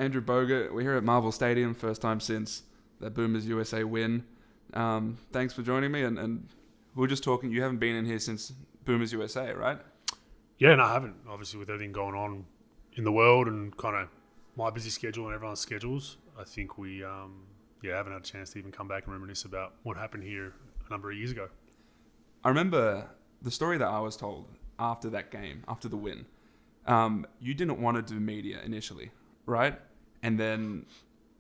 Andrew Bogut. We're here at Marvel Stadium, first time since the Boomers USA win. Thanks for joining me, and we were just talking. You haven't been in here since Boomers USA, right? Yeah, no, I haven't. Obviously, with everything going on in the world and kind of my busy schedule and everyone's schedules, I think we haven't had a chance to even come back and reminisce about what happened here a number of years ago. I remember the story that I was told after that game, after the win. You didn't want to do media initially, right? And then,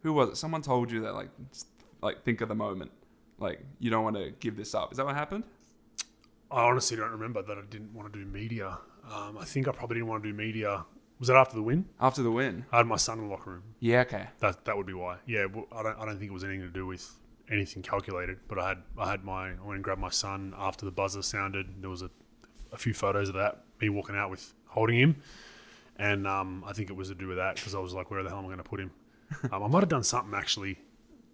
who was it? Someone told you that, like think of the moment. Like, you don't want to give this up. Is that what happened? I honestly don't remember that I didn't want to do media. I think I probably didn't want to do media. Was that after the win? After the win. I had my son in the locker room. Yeah, okay. That would be why. Yeah, well, I don't think it was anything to do with anything calculated. But I went and grabbed my son after the buzzer sounded. There was a few photos of that, me walking out with holding him, and I think it was to do with that because I was like, where the hell am I going to put him? I might have done something actually.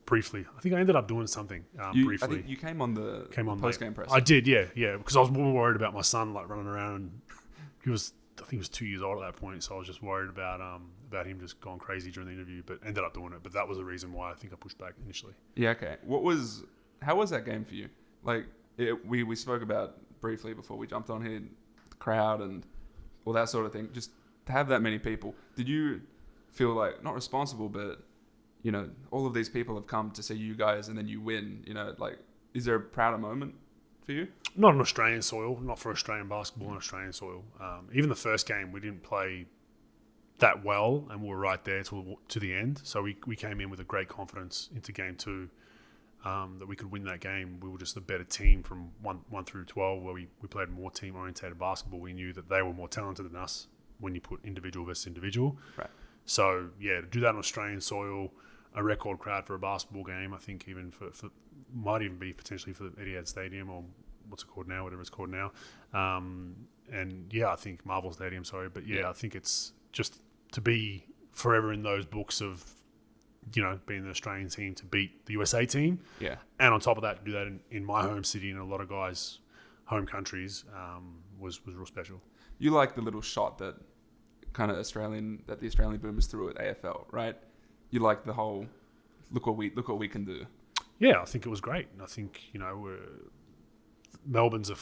Briefly, I think I ended up doing something briefly. I think you came on the post-game press. I did, yeah, because I was more worried about my son like running around, and I think he was 2 years old at that point, so I was just worried about him just going crazy during the interview, but ended up doing it. But that was the reason why I think I pushed back initially. Yeah, okay. How was that game for you? Like, we spoke about briefly before we jumped on here, the crowd and all that sort of thing. Just to have that many people, did you feel like not responsible, but you know, all of these people have come to see you guys and then you win, you know, like, is there a prouder moment for you? Not on Australian soil, not for Australian basketball on Australian soil. Even the first game, we didn't play that well and we were right there to the end. So we came in with a great confidence into game two that we could win that game. We were just a better team from 1 through 12 where we played more team-orientated basketball. We knew that they were more talented than us when you put individual versus individual. Right. So, yeah, to do that on Australian soil, a record crowd for a basketball game, I think even for might even be potentially for Etihad Stadium or what's it called now, whatever it's called now. And yeah, I think Marvel Stadium, sorry. But yeah, I think it's just to be forever in those books of, you know, being the Australian team to beat the USA team. Yeah. And on top of that, do that in my home city and a lot of guys' home countries was real special. You like the little shot that kind of the Australian Boomers threw at AFL, right? You like the whole look what we can do. Yeah, I think it was great. And I think, you know, Melbourne's a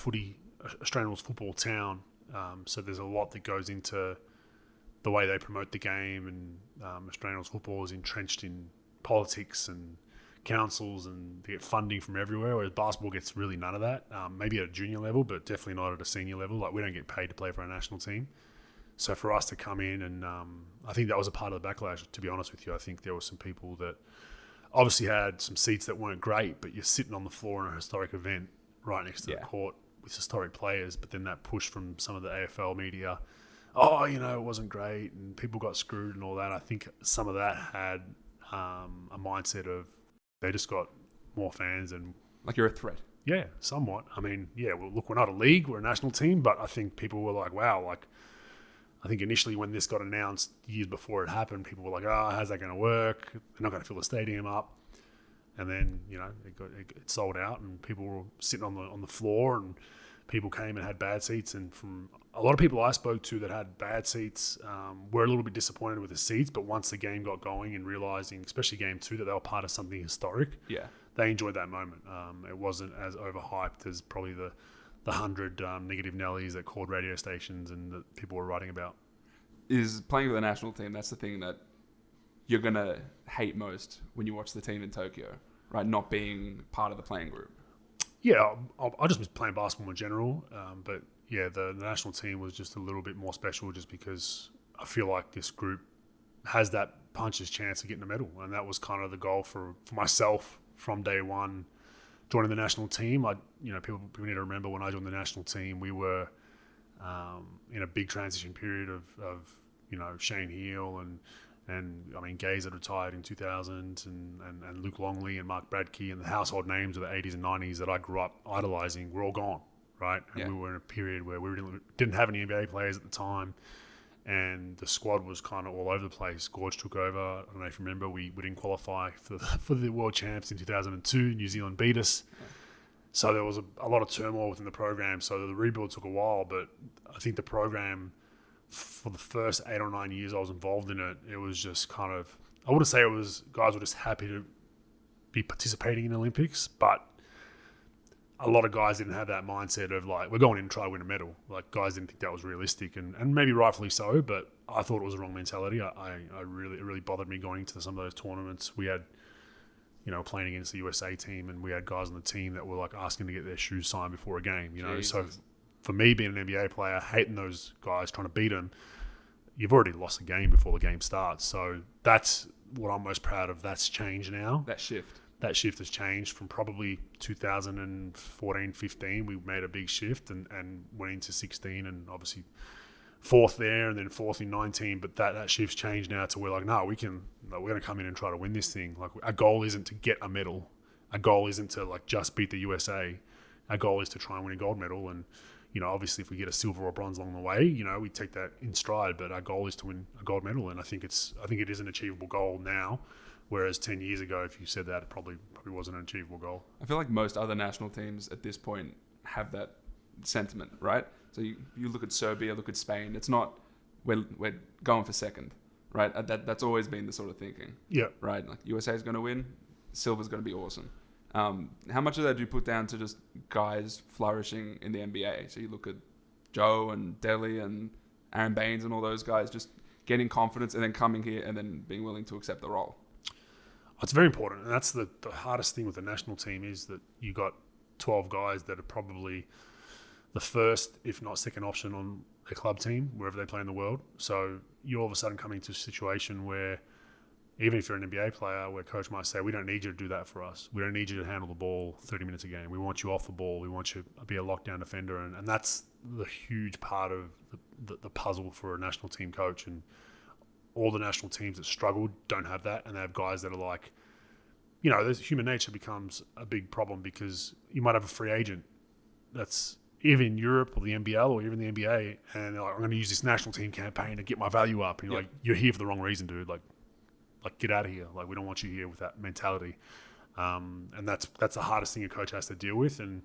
Australian rules football town, so there's a lot that goes into the way they promote the game, and Australian rules football is entrenched in politics and councils, and they get funding from everywhere, whereas basketball gets really none of that. Maybe at a junior level, but definitely not at a senior level. Like, we don't get paid to play for our national team. So for us to come in and I think that was a part of the backlash, to be honest with you. I think there were some people that obviously had some seats that weren't great, but you're sitting on the floor in a historic event right next to the court with historic players. But then that push from some of the AFL media, oh, you know, it wasn't great and people got screwed and all that. I think some of that had a mindset of they just got more fans and... Like you're a threat. Yeah, somewhat. I mean, yeah, well, look, we're not a league, we're a national team, but I think people were like, wow, like... I think initially when this got announced years before it happened, people were like, oh, how's that going to work? They're not going to fill the stadium up. And then, you know, it sold out and people were sitting on the floor and people came and had bad seats. And from a lot of people I spoke to that had bad seats were a little bit disappointed with the seats. But once the game got going and realising, especially game two, that they were part of something historic, they enjoyed that moment. It wasn't as overhyped as probably the 100 negative Nellies that called radio stations and that people were writing about. Is playing with the national team, that's the thing that you're going to hate most when you watch the team in Tokyo, right? Not being part of the playing group. Yeah, I just was playing basketball in general. But yeah, the national team was just a little bit more special just because I feel like this group has that puncher's chance of getting a medal. And that was kind of the goal for myself from day one. Joining the national team, people need to remember when I joined the national team, we were in a big transition period of you know, Shane Heal and I mean Gaze had retired in 2000 and Luke Longley and Mark Bradkey and the household names of the 80s and 90s that I grew up idolizing were all gone, right? And we were in a period where we didn't have any NBA players at the time. And the squad was kind of all over the place. Gorge took over. I don't know if you remember, we didn't qualify for the World Champs in 2002. New Zealand beat us. So there was a lot of turmoil within the program. So the rebuild took a while, but I think the program for the first 8 or 9 years I was involved in it, it was just kind of, I wouldn't say it was, guys were just happy to be participating in the Olympics, but a lot of guys didn't have that mindset of like, we're going in and try to win a medal. Like, guys didn't think that was realistic, and maybe rightfully so, but I thought it was a wrong mentality. It really bothered me going into some of those tournaments. We had, playing against the USA team, and we had guys on the team that were like asking to get their shoes signed before a game, Jesus. So for me, being an NBA player, hating those guys, trying to beat them, you've already lost the game before the game starts. So that's what I'm most proud of. That's changed now. That shift has changed from probably 2014, 15. We made a big shift and went into 16 and obviously fourth there and then fourth in 19. But that shift's changed now to we're like, no, we're going to come in and try to win this thing. Like, our goal isn't to get a medal. Our goal isn't to like just beat the USA. Our goal is to try and win a gold medal. And, obviously if we get a silver or bronze along the way, we take that in stride. But our goal is to win a gold medal. And I think it is an achievable goal now. Whereas 10 years ago, if you said that, it probably wasn't an achievable goal. I feel like most other national teams at this point have that sentiment, right? So you look at Serbia, look at Spain. It's not we're going for second, right? That's always been the sort of thinking. Yeah. Right? Like, USA is going to win, silver's going to be awesome. How much of that do you put down to just guys flourishing in the NBA? So you look at Joe and Delhi and Aaron Baines and all those guys just getting confidence and then coming here and then being willing to accept the role. It's very important, and that's the hardest thing with the national team is that you got 12 guys that are probably the first, if not second option on their club team, wherever they play in the world. So you all of a sudden come into a situation where even if you're an NBA player, where coach might say, we don't need you to do that for us. We don't need you to handle the ball 30 minutes a game. We want you off the ball. We want you to be a lockdown defender. And that's the huge part of the puzzle for a national team coach. And all the national teams that struggled don't have that, and they have guys that are like, there's human nature becomes a big problem because you might have a free agent that's even in Europe or the NBL or even the NBA, and they're like, I'm going to use this national team campaign to get my value up. And you're like, you're here for the wrong reason, dude. Like get out of here. Like, we don't want you here with that mentality. And that's the hardest thing a coach has to deal with. And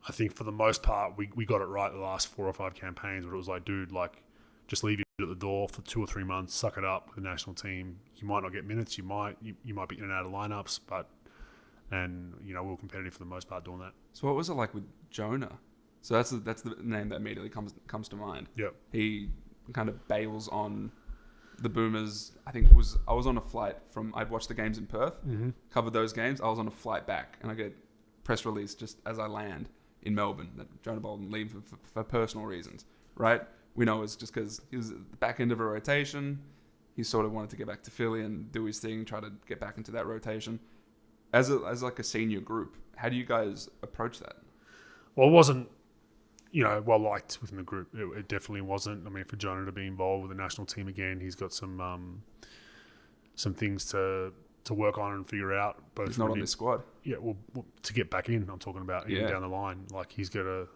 I think for the most part, we got it right the last 4 or 5 campaigns, where it was like, dude, like, just leave you at the door for 2 or 3 months, suck it up with the national team. You might not get minutes, you might be in and out of lineups, and we were competitive for the most part doing that. So what was it like with Jonah? So that's the name that immediately comes to mind. Yep. He kind of bails on the Boomers. I was on a flight I'd watched the games in Perth, covered those games. I was on a flight back, and I get press release just as I land in Melbourne that Jonah Bolden leaves for personal reasons, right? We know it's just because he was at the back end of a rotation. He sort of wanted to get back to Philly and do his thing, try to get back into that rotation. As like a senior group, how do you guys approach that? Well, it wasn't, well liked within the group. It definitely wasn't. I mean, for Jonah to be involved with the national team again, he's got some things to work on and figure out. Both he's not on this squad. Yeah, well, to get back in, I'm talking about even down the line. Like, he's got a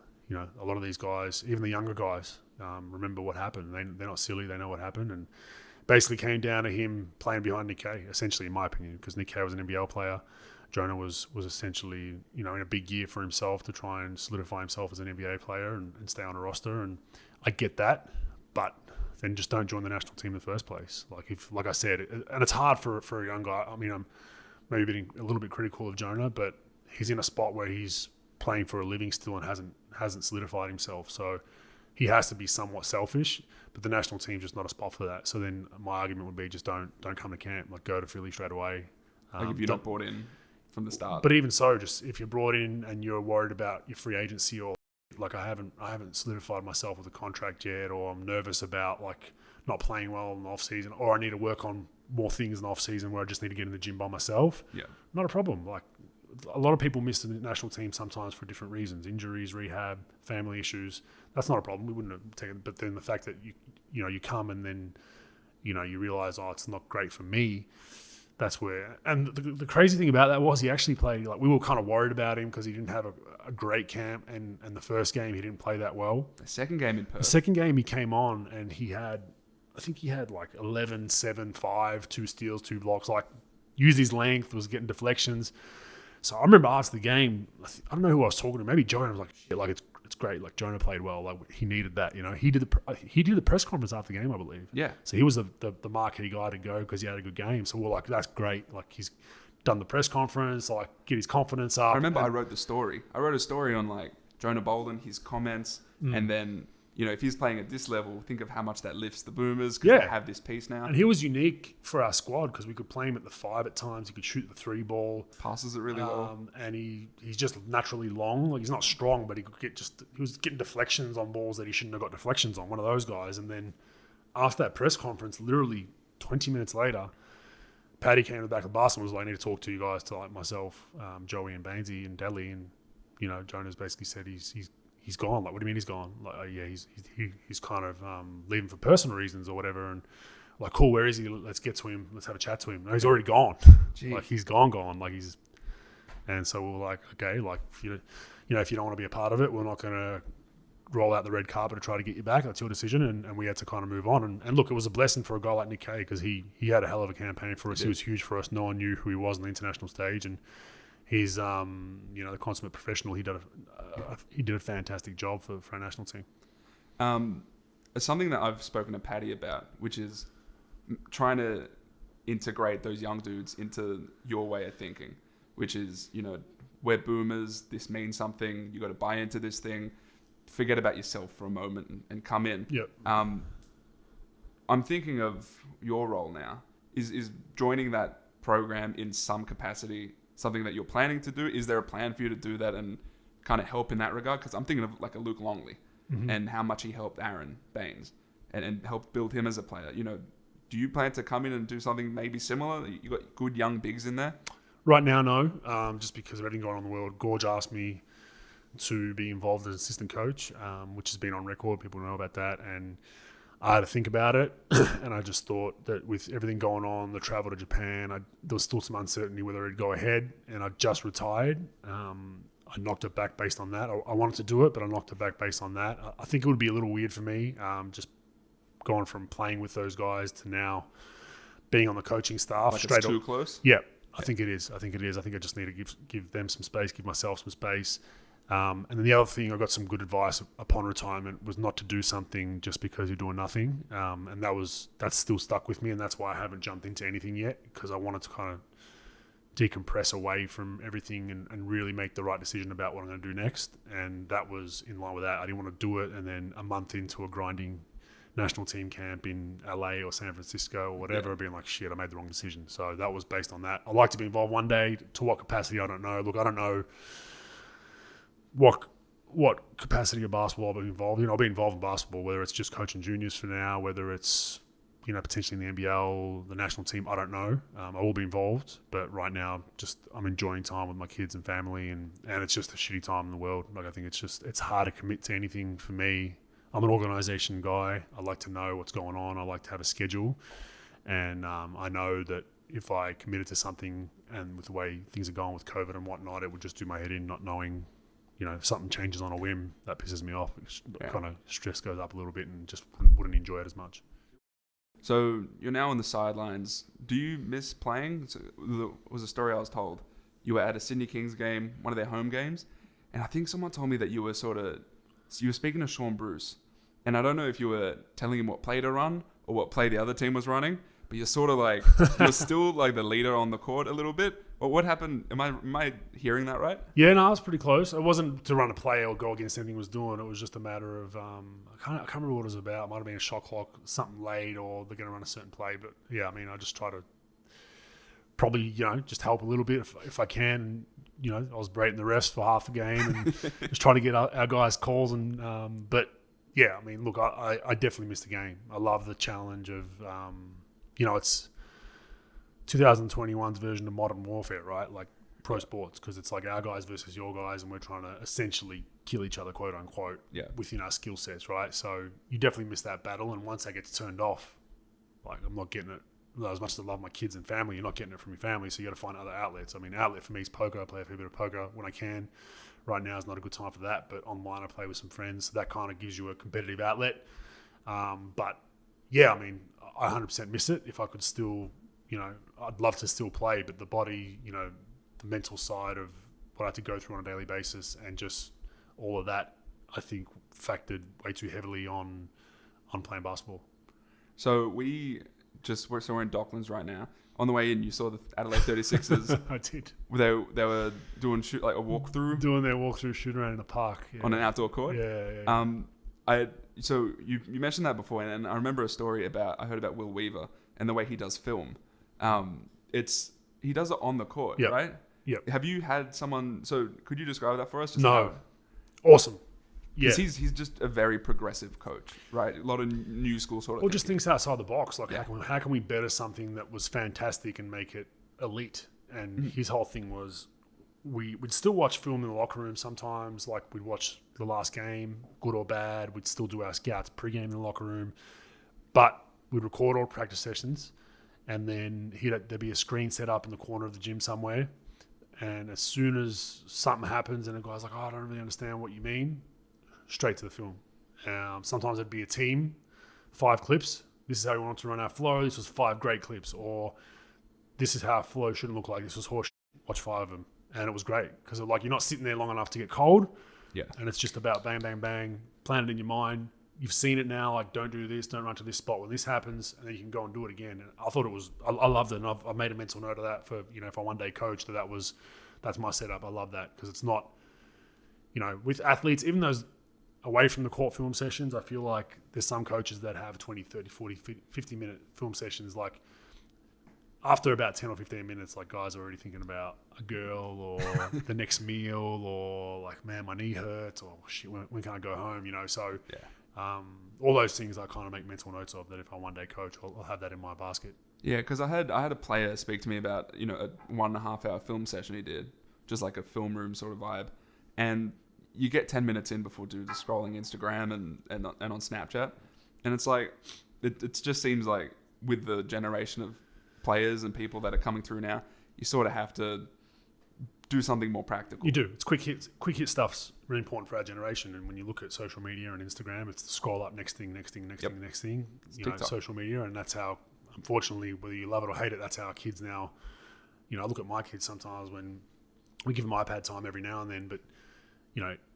lot of these guys, even the younger guys, remember what happened. They're not silly. They know what happened. And basically came down to him playing behind Nick Kay, essentially, in my opinion, because Nick Kay was an NBL player. Jonah was essentially, in a big year for himself to try and solidify himself as an NBA player and stay on a roster. And I get that, but then just don't join the national team in the first place. Like I said, and it's hard for a young guy. I mean, I'm maybe being a little bit critical of Jonah, but he's in a spot where he's playing for a living still and hasn't solidified himself. So he has to be somewhat selfish, but the national team's just not a spot for that. So then my argument would be just don't come to camp. Like, go to Philly straight away. Like, if you're not brought in from the start. But even so, just if you're brought in and you're worried about your free agency, or like I haven't solidified myself with a contract yet, or I'm nervous about like not playing well in the off season, or I need to work on more things in the off season where I just need to get in the gym by myself. Yeah, not a problem. Like, a lot of people miss the national team sometimes for different reasons: injuries, rehab, family issues. That's not a problem. We wouldn't have taken. But then the fact that you come and then you realize, oh, it's not great for me. That's where. And the crazy thing about that was he actually played. Like, we were kind of worried about him because he didn't have a great camp, and the first game he didn't play that well. The second game in Perth. The second game he came on and I think he had like 11, 7, 5, 2 steals, 2 blocks. Like, used his length, was getting deflections. So I remember after the game, I don't know who I was talking to. Maybe Joe. I was like, shit, like it's great. Like Jonah played well. Like he needed that. You know, he did the press conference after the game, I believe. Yeah. So he was the marquee guy to go because he had a good game. So we're like, that's great. Like he's done the press conference, like get his confidence up. I remember I wrote the story. I wrote a story on like Jonah Bolden, his comments, and then, you know, if he's playing at this level, think of how much that lifts the Boomers because they have this piece now. And he was unique for our squad because we could play him at the 5 at times. He could shoot the 3 ball. Passes it really well. And he's just naturally long. Like he's not strong, but he was getting deflections on balls that he shouldn't have got deflections on. One of those guys. And then after that press conference, literally 20 minutes later, Paddy came to the back of the bus and was like, I need to talk to you guys, to like myself, Joey and Bainesy and Delhi. And, you know, Jonah's basically said he's gone. Like, what do you mean he's gone? Like, he's kind of leaving for personal reasons or whatever. And like, cool, where is he? Let's get to him. Let's have a chat to him. No, he's already gone. Gee. Like, he's gone. Like, and so we were like, okay, like, if you don't want to be a part of it, we're not going to roll out the red carpet to try to get you back. That's your decision. And we had to kind of move on. And look, it was a blessing for a guy like Nick Kay because he had a hell of a campaign for us. He was huge for us. No one knew who he was on the international stage. And he's, the consummate professional. He did a fantastic job for our national team. Something that I've spoken to Paddy about, which is trying to integrate those young dudes into your way of thinking, which is, you know, we're Boomers. This means something. You got to buy into this thing. Forget about yourself for a moment and come in. Yep. I'm thinking of your role now. Is joining that program in some capacity something that you're planning to do? Is there a plan for you to do that and kind of help in that regard? Because I'm thinking of like a Luke Longley and how much he helped Aaron Baines and helped build him as a player. You know, do you plan to come in and do something maybe similar? You got good young bigs in there? Right now, no. Just because of everything going on in the world. Gorge asked me to be involved as assistant coach, which has been on record. People know about that. And I had to think about it. And I just thought that with everything going on, the travel to Japan, there was still some uncertainty whether it'd go ahead. And I just retired. I knocked it back based on that. I wanted to do it, but I knocked it back based on that. I think it would be a little weird for me, just going from playing with those guys to now being on the coaching staff. Like it's too close? Yeah, I think it is. I think I just need to give them some space, give myself some space. And then the other thing, I got some good advice upon retirement was not to do something just because you're doing nothing. And that's still stuck with me. And that's why I haven't jumped into anything yet, because I wanted to kind of decompress away from everything and really make the right decision about what I'm going to do next. And that was in line with that. I didn't want to do it. And then a month into a grinding national team camp in LA or San Francisco or whatever, being like, shit, I made the wrong decision. So that was based on that. I'd like to be involved one day. To what capacity, I don't know. Look, I don't know what capacity of basketball I'll be involved in. I'll be involved in basketball, whether it's just coaching juniors for now, whether it's, potentially in the NBL, the national team, I don't know. I will be involved, but right now, I'm enjoying time with my kids and family, and it's just a shitty time in the world. Like, I think it's hard to commit to anything for me. I'm an organisation guy. I like to know what's going on. I like to have a schedule, and I know that if I committed to something, and with the way things are going with COVID and whatnot, it would just do my head in, not knowing. If something changes on a whim, that pisses me off. Kind of stress goes up a little bit and just wouldn't enjoy it as much. So you're now on the sidelines. Do you miss playing? So there was a story I was told. You were at a Sydney Kings game, one of their home games, and I think someone told me that you were speaking to Sean Bruce, and I don't know if you were telling him what play to run or what play the other team was running, but you're sort of like, you're still like the leader on the court a little bit. Well, what happened? Am I hearing that right? Yeah, no, it was pretty close. It wasn't to run a play or go against anything he was doing. It was just a matter of, I can't remember what it was about. It might have been a shot clock, something late, or they're going to run a certain play. But yeah, I mean, I just try to probably, just help a little bit if I can. I was berating the refs for half the game and just trying to get our guys calls. And but yeah, I mean, look, I definitely missed the game. I love the challenge of, it's 2021's version of modern warfare, right? Like pro sports, because it's like our guys versus your guys, and we're trying to essentially kill each other, quote unquote, within our skill sets, right? So you definitely miss that battle, and once that gets turned off, like I'm not getting it. As much as I love my kids and family, you're not getting it from your family, so you got to find other outlets. I mean, outlet for me is poker. I play a fair bit of poker when I can. Right now is not a good time for that, but online I play with some friends, so that kind of gives you a competitive outlet. But yeah, I mean, I 100% miss it. If I could still, I'd love to still play, but the body, the mental side of what I have to go through on a daily basis and just all of that I think factored way too heavily on playing basketball. So we're in Docklands right now. On the way in, you saw the Adelaide 36ers. I did. They were doing a walkthrough. Doing their walkthrough shoot around in the park. Yeah. On an outdoor court. Yeah. So you mentioned that before, and I remember a story I heard about Will Weaver and the way he does film. He does it on the court, right? Yep. Have you had someone? So could you describe that for us? No. Awesome. Yeah. Because he's just a very progressive coach, right? A lot of new school sort of. Well, just thinks outside the box. Like, how can we better something that was fantastic and make it elite? And his whole thing was, we'd still watch film in the locker room sometimes. Like, we'd watch the last game, good or bad. We'd still do our scouts pre-game in the locker room, but we'd record all practice sessions, and then there'd be a screen set up in the corner of the gym somewhere. And as soon as something happens and a guy's like, "Oh, I don't really understand what you mean," straight to the film. Sometimes it'd be a team, 5 clips. This is how we want to run our flow. This was 5 great clips. Or this is how a flow shouldn't look like. This was horse. Watch 5 of them. And it was great because you're not sitting there long enough to get cold. Yeah. And it's just about bang, bang, bang. Plan it in your mind. You've seen it now. Like, don't do this. Don't run to this spot when this happens. And then you can go and do it again. And I thought it was, I loved it. And I've made a mental note of that for, if I one day coach, that's my setup. I love that because it's not, with athletes, even those away from the court film sessions, I feel like there's some coaches that have 20, 30, 40, 50-minute film sessions. Like, after about 10 or 15 minutes, like, guys are already thinking about a girl or the next meal or, like, man, my knee hurts or shit, when can I go home? So all those things I kind of make mental notes of that if I one day coach, I'll have that in my basket. Yeah, because I had a player speak to me about, a 1.5 hour film session he did, just like a film room sort of vibe. And you get 10 minutes in before dudes are scrolling Instagram and on Snapchat. And it's like, it just seems like with the generation of players and people that are coming through now, you sort of have to do something more practical. You do. It's quick hits. Quick hit stuff's really important for our generation. And when you look at social media and Instagram, it's the scroll up, next thing. Social media. And that's how, unfortunately, whether you love it or hate it, that's how our kids now, I look at my kids sometimes when we give them iPad time every now and then, but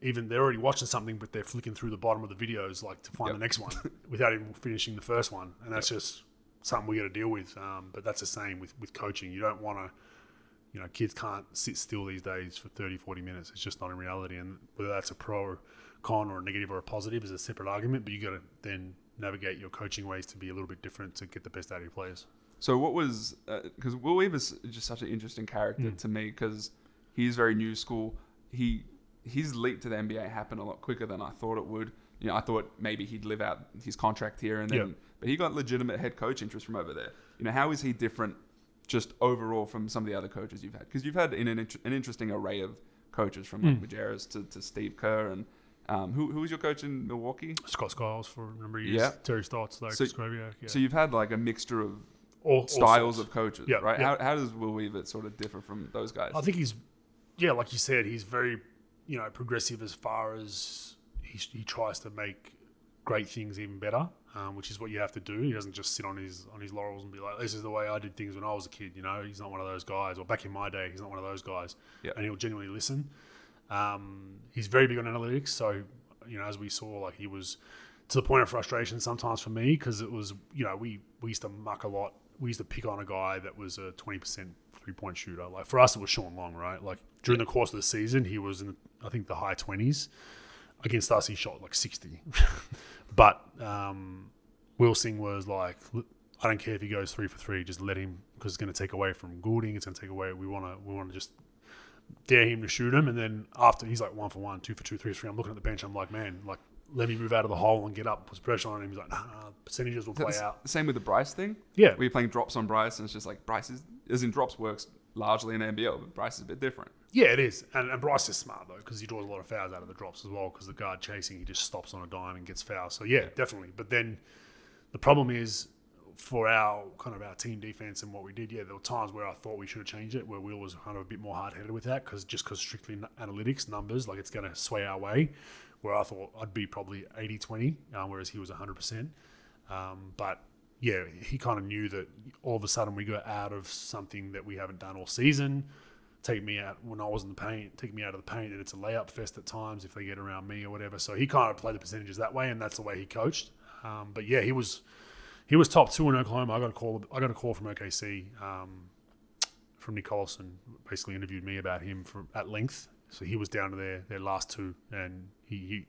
even they're already watching something, but they're flicking through the bottom of the videos, like to find the next one without even finishing the first one. And that's just something we got to deal with. But that's the same with coaching. You don't want to, kids can't sit still these days for 30, 40 minutes. It's just not in reality. And whether that's a pro or con or a negative or a positive is a separate argument, but you got to then navigate your coaching ways to be a little bit different to get the best out of your players. So what was, because Will Weaver's just such an interesting character to me because he's very new school. His leap to the NBA happened a lot quicker than I thought it would. I thought maybe he'd live out his contract here and then, but he got legitimate head coach interest from over there. How is he different just overall from some of the other coaches you've had? Because you've had an interesting array of coaches from like Majerus to Steve Kerr and who was your coach in Milwaukee? Scott Skiles for a number of years. Yeah. Terry Stotts, like Scroviak. Yeah. So you've had like a mixture of all styles sorts of coaches, yeah, right? Yeah. How does Will Weaver sort of differ from those guys? I think he's, like you said, he's very, progressive as far as he tries to make great things even better, which is what you have to do. He doesn't just sit on his laurels and be like, this is the way I did things when I was a kid. He's not one of those guys. Or back in my day, he's not one of those guys. Yeah. And he'll genuinely listen. He's very big on analytics. So, as we saw, like he was to the point of frustration sometimes for me because it was, we used to muck a lot. We used to pick on a guy that was a 20% three-point shooter. Like for us, it was Sean Long, right? Like during the course of the season, he was in, I think, the high 20s. Against us, he shot like 60. But Wilsing was like, I don't care if he goes 3 for 3, just let him because it's going to take away from Goulding. It's going to take away. We want to just dare him to shoot him. And then after he's like 1 for 1, 2 for 2, 3 for 3. I'm looking at the bench. I'm like, man, like let me move out of the hole and get up, put pressure on him. He's like, nah, percentages will play out. Same with the Bryce thing. Yeah. Where you're playing drops on Bryce and it's just like Bryce is, as in drops works largely in NBL, but Bryce is a bit different. Yeah, it is. And Bryce is smart, though, because he draws a lot of fouls out of the drops as well, because the guard chasing, he just stops on a dime and gets fouled. So, yeah, definitely. But then the problem is for our team defense and what we did, there were times where I thought we should have changed it, where Will was kind of a bit more hard-headed with that, because strictly analytics, numbers, like it's going to sway our way, where I thought I'd be probably 80-20, whereas he was 100%. But yeah, he kind of knew that all of a sudden we got out of something that we haven't done all season. take me out when I was in the paint, take me out of the paint, and it's a layup fest at times if they get around me or whatever. So he kind of played the percentages that way, and that's the way he coached. But yeah, he was top 2 in Oklahoma. I got a call from OKC from Nick Collison, basically interviewed me about him at length. So he was down to their last 2, and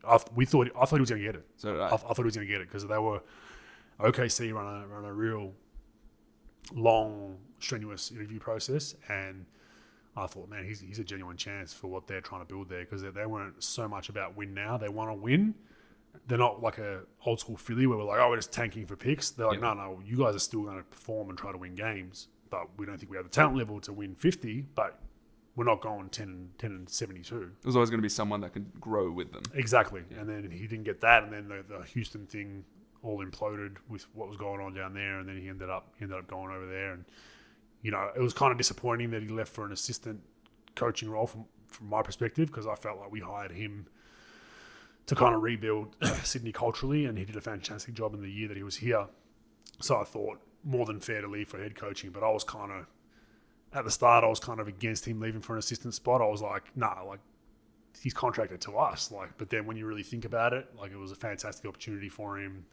I thought he was going to get it. So I thought he was going to get it because they were OKC run a real long, strenuous interview process, and I thought, man, he's a genuine chance for what they're trying to build there, because they weren't so much about win now. They want to win. They're not like a old school Philly where we're like, we're just tanking for picks. They're like, no, you guys are still going to perform and try to win games, but we don't think we have the talent level to win 50, but we're not going 10 and 72. There's always going to be someone that can grow with them. Exactly. Yeah. And then he didn't get that, and then the Houston thing all imploded with what was going on down there, and then he ended up going over there, and it was kind of disappointing that he left for an assistant coaching role from my perspective, because I felt like we hired him to kind of rebuild Sydney culturally, and he did a fantastic job in the year that he was here. So I thought more than fair to leave for head coaching, but I was kind of, at the start, I was kind of against him leaving for an assistant spot. I was like, nah, like he's contracted to us. But then when you really think about it, like it was a fantastic opportunity for him,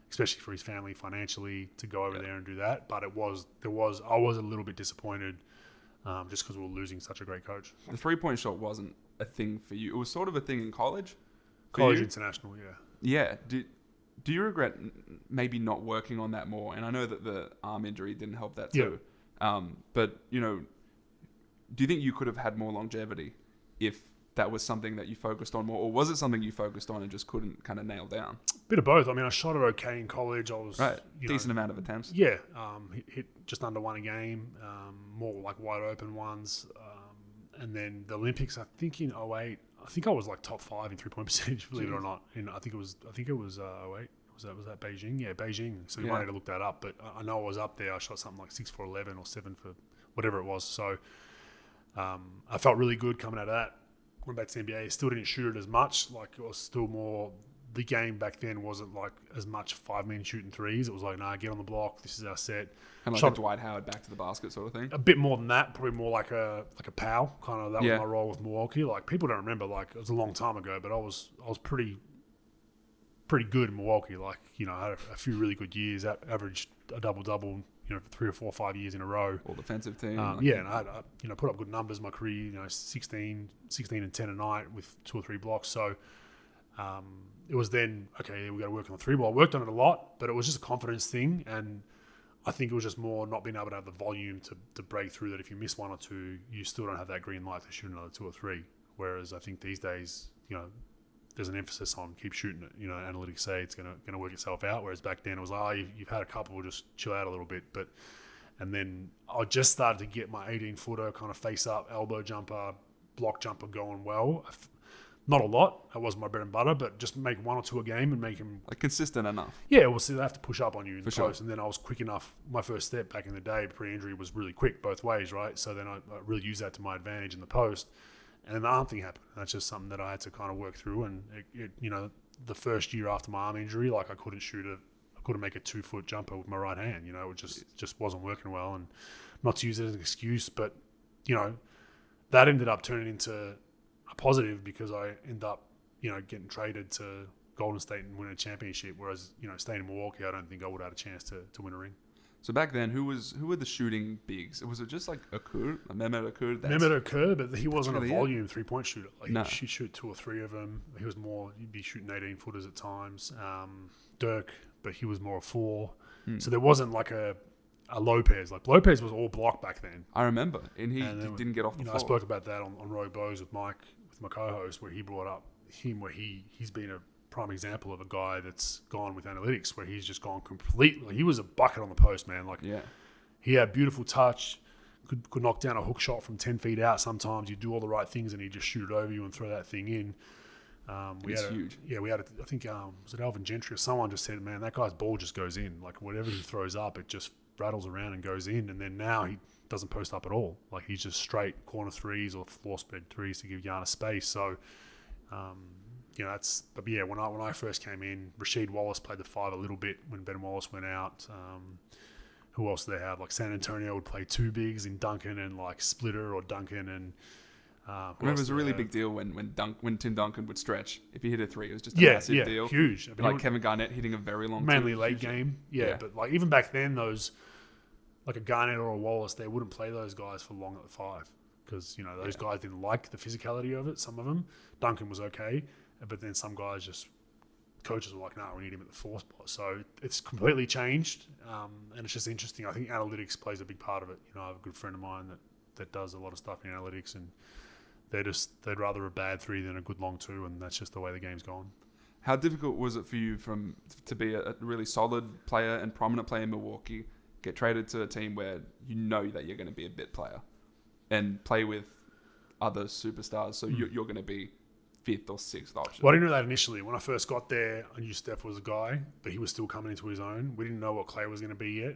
especially for his family financially, to go over there and do that. But I was a little bit disappointed just because we were losing such a great coach. The 3-point shot wasn't a thing for you. It was sort of a thing in college. College international, yeah. Yeah. Do you regret maybe not working on that more? And I know that the arm injury didn't help that too. Yeah. But, do you think you could have had more longevity if that was something that you focused on more? Or was it something you focused on and just couldn't kind of nail down? Bit of both. I mean, I shot it okay in college. I was... Right. Decent amount of attempts. Yeah. Hit just under 1 a game. More like wide open ones. And then the Olympics, I think in 08... I think I was like top 5 in 3-point percentage, believe it or not. And I think it was 08. Was that Beijing? Yeah, Beijing. So you might need to look that up. But I know I was up there. I shot something like 6 for 11 or 7 for whatever it was. So I felt really good coming out of that. Went back to the NBA. Still didn't shoot it as much. Like it was still more. The game back then wasn't like as much 5-man shooting threes. It was like, get on the block. This is our set. And like a Dwight Howard back to the basket sort of thing. A bit more than that. Probably more like a POW. Kind of that was my role with Milwaukee. Like people don't remember. Like it was a long time ago, but I was pretty good in Milwaukee. Like I had a few really good years. Averaged a double. For 3 or 4 or 5 years in a row. All defensive team. And I had put up good numbers in my career. 16 and 10 a night with 2 or 3 blocks. So. It was then, okay, we got to work on the 3-ball. I worked on it a lot, but it was just a confidence thing. And I think it was just more not being able to have the volume to break through that if you miss 1 or 2, you still don't have that green light to shoot another 2 or 3. Whereas I think these days, there's an emphasis on keep shooting it. Analytics say it's going to work itself out. Whereas back then it was like, you've had a couple, just chill out a little bit. And then I just started to get my 18-footer kind of face up, elbow jumper, block jumper going well. Not a lot. That was my bread and butter, but just make 1 or 2 a game and make them... Like consistent enough. Yeah, well, see, they have to push up on you in the post. Sure. And then I was quick enough. My first step back in the day, pre-injury, was really quick both ways, right? So then I really used that to my advantage in the post. And then the arm thing happened. That's just something that I had to kind of work through. And, the first year after my arm injury, like I couldn't make a 2-foot jumper with my right hand. It just wasn't working well. And not to use it as an excuse, but, that ended up turning into... positive because I end up, getting traded to Golden State and win a championship. Whereas, staying in Milwaukee, I don't think I would have had a chance to win a ring. So back then, who were the shooting bigs? Was it just like Mehmet Okur? Mehmet Okur, but he wasn't a volume 3-point shooter. Like no. He'd shoot 2 or 3 of them. He was more. He'd be shooting 18-footers at times. Dirk, but he was more a 4. So there wasn't like a Lopez. Like Lopez was all block back then. I remember, and he didn't get off the floor. I spoke about that on Rogue Bows with Mike, with my co-host, where he brought up him, where he's been a prime example of a guy that's gone with analytics, where he's just gone completely. He was a bucket on the post, man. Like he had beautiful touch, could knock down a hook shot from 10 feet out. Sometimes you do all the right things and he just shoot it over you and throw that thing in. It's huge. I think was it Alvin Gentry or someone just said, man, that guy's ball just goes in. Like whatever he throws up, it just rattles around and goes in. And then now he doesn't post up at all. Like he's just straight corner threes or floor spread threes to give Giannis space. So, when I first came in, Rasheed Wallace played the 5 a little bit when Ben Wallace went out. who else do they have? Like San Antonio would play two bigs in Duncan and like Splitter or Duncan and. I remember it was a really big deal when Tim Duncan would stretch. If he hit a three, it was just a massive deal. Huge. I mean, like Kevin Garnett hitting a very long mainly late game. Yeah, but like even back then, those like a Garnett or a Wallace, they wouldn't play those guys for long at the five because those guys didn't like the physicality of it. Some of them, Duncan was okay, but then some guys coaches were like, "No, we need him at the four spot." So it's completely changed, and it's just interesting. I think analytics plays a big part of it. I have a good friend of mine that does a lot of stuff in analytics and. They'd rather a bad three than a good long two, and that's just the way the game's gone. How difficult was it for you to be a really solid player and prominent player in Milwaukee, get traded to a team where you know that you're going to be a bit player, and play with other superstars, so you're going to be fifth or sixth option? Well, I didn't know that initially. When I first got there, I knew Steph was a guy, but he was still coming into his own. We didn't know what Clay was going to be yet,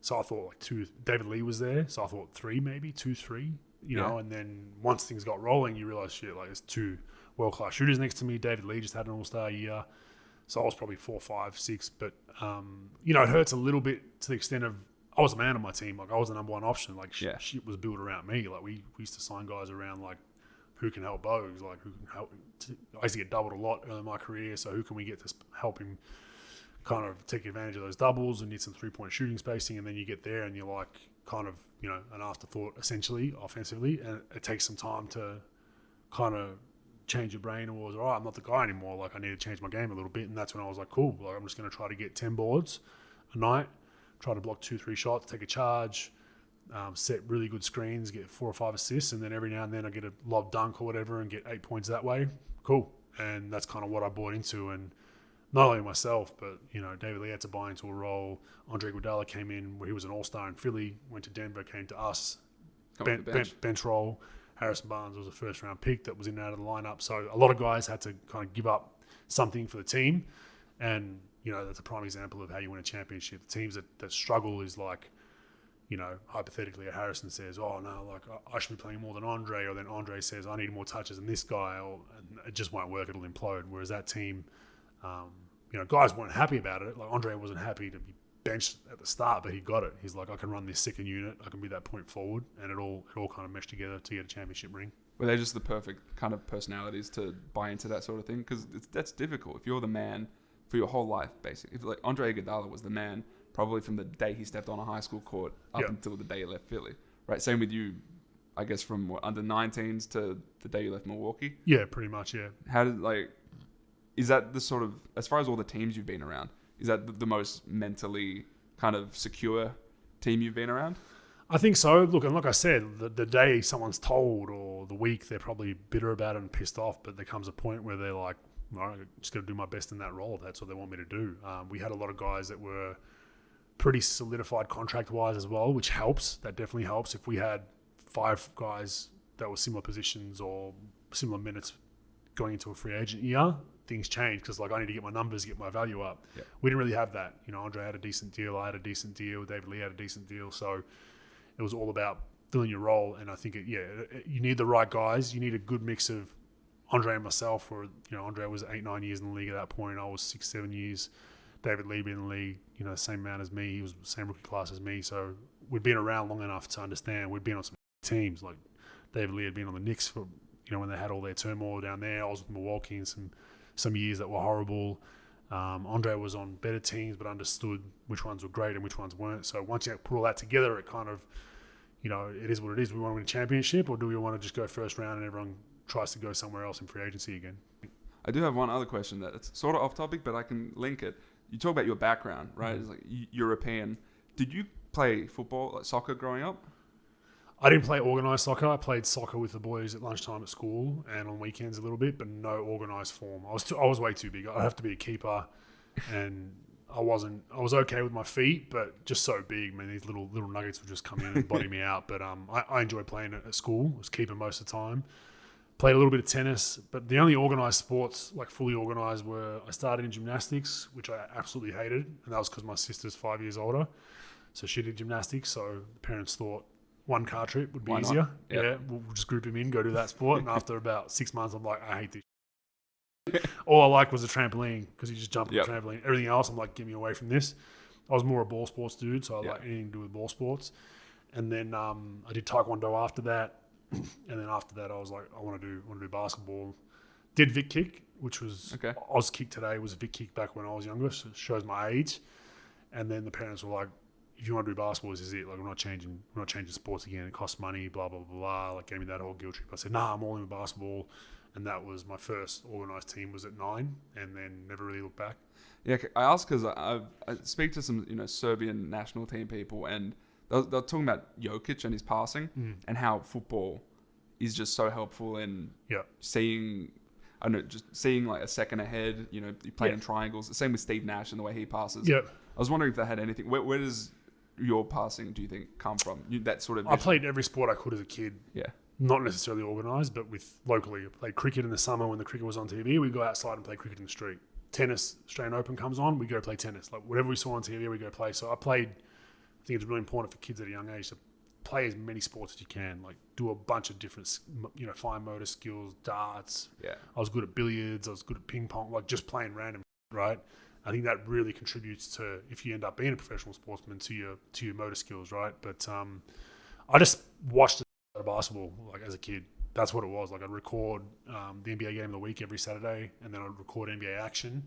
so I thought like two. David Lee was there, so I thought three, maybe 2-3. And then once things got rolling, you realize shit, like there's two world-class shooters next to me. David Lee just had an all-star year. So I was probably 4, 5, 6. But, it hurts a little bit to the extent of I was a man on my team. Like I was the number one option. Like shit was built around me. Like we used to sign guys around like who can help Bogues, like who can help. I used to get doubled a lot early in my career. So who can we get to help him kind of take advantage of those doubles and need some three-point shooting spacing? And then you get there and you're like kind of, an afterthought essentially offensively, and it takes some time to kind of change your brain towards, all right, I'm not the guy anymore, like I need to change my game a little bit. And that's when I was like, cool, like I'm just going to try to get 10 boards a night, try to block 2-3 shots, take a charge, set really good screens, get 4 or 5 assists, and then every now and then I get a lob dunk or whatever and get 8 points that way. Cool. And that's kind of what I bought into. And not only myself, but, David Lee had to buy into a role. Andre Iguodala came in where he was an all-star in Philly, went to Denver, came to us, bench role. Harrison Barnes was a first-round pick that was in and out of the lineup. So a lot of guys had to kind of give up something for the team. And, that's a prime example of how you win a championship. The teams that struggle is like, hypothetically, Harrison says, oh, no, like I should be playing more than Andre. Or then Andre says, I need more touches than this guy. And it just won't work. It'll implode. Whereas that team... guys weren't happy about it. Like Andre wasn't happy to be benched at the start, but he got it. He's like, I can run this second unit. I can be that point forward, and it all kind of meshed together to get a championship ring. Were they just the perfect kind of personalities to buy into that sort of thing? Because that's difficult. If you're the man for your whole life, basically. If like Andre Iguodala was the man probably from the day he stepped on a high school court up until the day he left Philly, right? Same with you, I guess, from under 19s to the day you left Milwaukee. Yeah, pretty much. Yeah. How did is that the sort of, as far as all the teams you've been around, is that the most mentally kind of secure team you've been around? I think so. Look, and like I said, the day someone's told or the week, they're probably bitter about it and pissed off, but there comes a point where they're like, all right, I'm just going to do my best in that role. That's what they want me to do. We had a lot of guys that were pretty solidified contract-wise as well, which helps. That definitely helps. If we had 5 guys that were similar positions or similar minutes going into a free agent year, things change because I need to get my numbers, get my value up. Yeah. We didn't really have that. Andre had a decent deal. I had a decent deal. David Lee had a decent deal. So it was all about filling your role. And I think, you need the right guys. You need a good mix of Andre and myself. Or Andre was 8-9 years in the league at that point. I was 6-7 years. David Lee been in the league, same amount as me. He was the same rookie class as me. So we'd been around long enough to understand. We'd been on some teams. Like David Lee had been on the Knicks for when they had all their turmoil down there. I was with Milwaukee in some years that were horrible. Andre was on better teams but understood which ones were great and which ones weren't. So once you put all that together, it kind of, it is what it is. Do we want to win a championship or do we want to just go first round and everyone tries to go somewhere else in free agency again? I do have one other question that's sort of off topic, but I can link it. You talk about your background, right? It's like European. Did you play football, like soccer growing up? I didn't play organised soccer. I played soccer with the boys at lunchtime at school and on weekends a little bit, but no organised form. I was way too big. I'd have to be a keeper, and I was okay with my feet, but just so big, man. These little nuggets would just come in and body me out. But I enjoyed playing at school. I was keeper most of the time. Played a little bit of tennis, but the only organised sports, like fully organised, were I started in gymnastics, which I absolutely hated, and that was because my sister's 5 years older, so she did gymnastics. So the parents thought one car trip would be easier. Yep. Yeah, we'll just group him in, go do that sport. And after about 6 months, I'm like, I hate this. All I liked was a trampoline because you just jump on the trampoline. Everything else, I'm like, get me away from this. I was more a ball sports dude, so I Yeah. like anything to do with ball sports. And then I did taekwondo after that, and then after that I was like, I want to do basketball. Did Vic kick, which was Okay. Oz kick today was Vic kick back when I was younger, so it shows my age. And then the parents were like, if you want to do basketball, this is it. Like, we're not changing sports again. It costs money, blah, blah, blah, blah. Like, gave me that whole guilt trip. I said, nah, I'm all in with basketball. And that was my first organised team was at 9, and then never really looked back. Yeah, I asked because I speak to some Serbian national team people, and they're talking about Jokic and his passing and how football is just so helpful in seeing. I don't know, just seeing like a second ahead. You play in triangles. The same with Steve Nash and the way he passes. Yeah, I was wondering if that had anything. Where does your passing, do you think, come from? That sort of vision? I played every sport I could as a kid. Yeah. Not necessarily organised, but with locally. I played cricket in the summer when the cricket was on TV. We'd go outside and play cricket in the street. Tennis, Australian Open comes on, we go play tennis. Like, whatever we saw on TV, we go play. So I played, I think it's really important for kids at a young age to play as many sports as you can. Like, do a bunch of different, fine motor skills, darts. Yeah. I was good at billiards. I was good at ping pong. Like, just playing random, right? I think that really contributes to, if you end up being a professional sportsman, to your motor skills, right? But I just watched basketball like as a kid. That's what it was. Like, I'd record the NBA game of the week every Saturday, and then I'd record NBA action.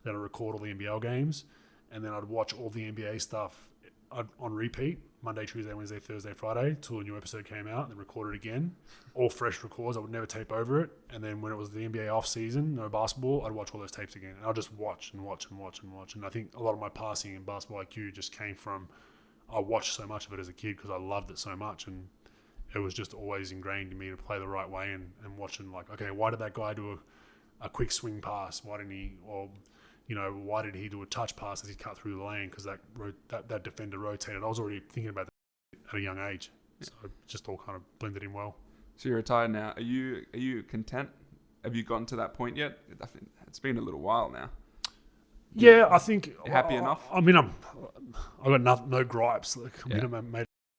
Then I'd record all the NBL games, and then I'd watch all the NBA stuff on repeat Monday, Tuesday, Wednesday, Thursday, Friday till a new episode came out, and then record it again. All fresh records. I would never tape over it. And then when it was the NBA off season, no basketball, I'd watch all those tapes again. And I'll just watch and watch and watch and watch. And I think a lot of my passing and basketball IQ just came from I watched so much of it as a kid because I loved it so much, and it was just always ingrained in me to play the right way and watching, like, okay, why did that guy do a quick swing pass? Why didn't he, or, why did he do a touch pass as he cut through the lane? Because that defender rotated. I was already thinking about that at a young age. So it just all kind of blended in well. So you're retired now. Are you content? Have you gotten to that point yet? I think it's been a little while now. Yeah, I think. Happy enough? I mean, I've got no gripes. Like, I made a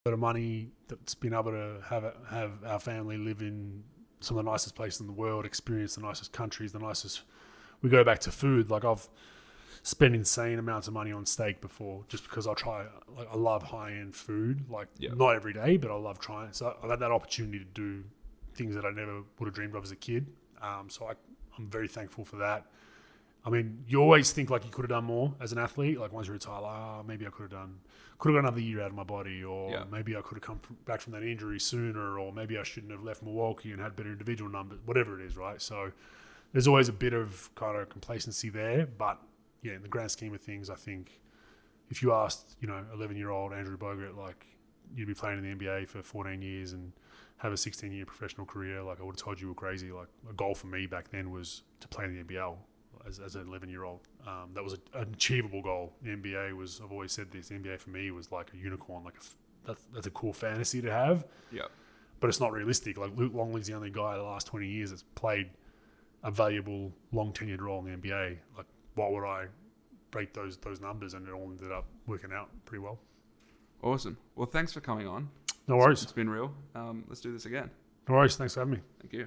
bit of money that's been able to have our family live in some of the nicest places in the world, experience the nicest countries, we go back to food. Like, I've spent insane amounts of money on steak before just because I love high-end food. Like, not every day, but I love trying. So I've had that opportunity to do things that I never would have dreamed of as a kid. So I'm very thankful for that. I mean, you always think like you could have done more as an athlete. Like, once you retire, maybe I could have got another year out of my body, or maybe I could have come back from that injury sooner, or maybe I shouldn't have left Milwaukee and had better individual numbers, whatever it is, right? So there's always a bit of kind of complacency there. But yeah, in the grand scheme of things, I think if you asked, 11-year-old Andrew Bogut, like, you'd be playing in the NBA for 14 years and have a 16-year professional career, like, I would have told you were crazy. Like, a goal for me back then was to play in the NBL. As an 11-year-old, that was an achievable goal. The NBA was, I've always said this, the NBA for me was like a unicorn. Like, that's a cool fantasy to have. Yeah. But it's not realistic. Like, Luke Longley's the only guy the last 20 years that's played a valuable, long tenured role in the NBA. Like, why would I break those numbers? And it all ended up working out pretty well. Awesome. Well, thanks for coming on. No worries. It's been real. Let's do this again. No worries. Thanks for having me. Thank you.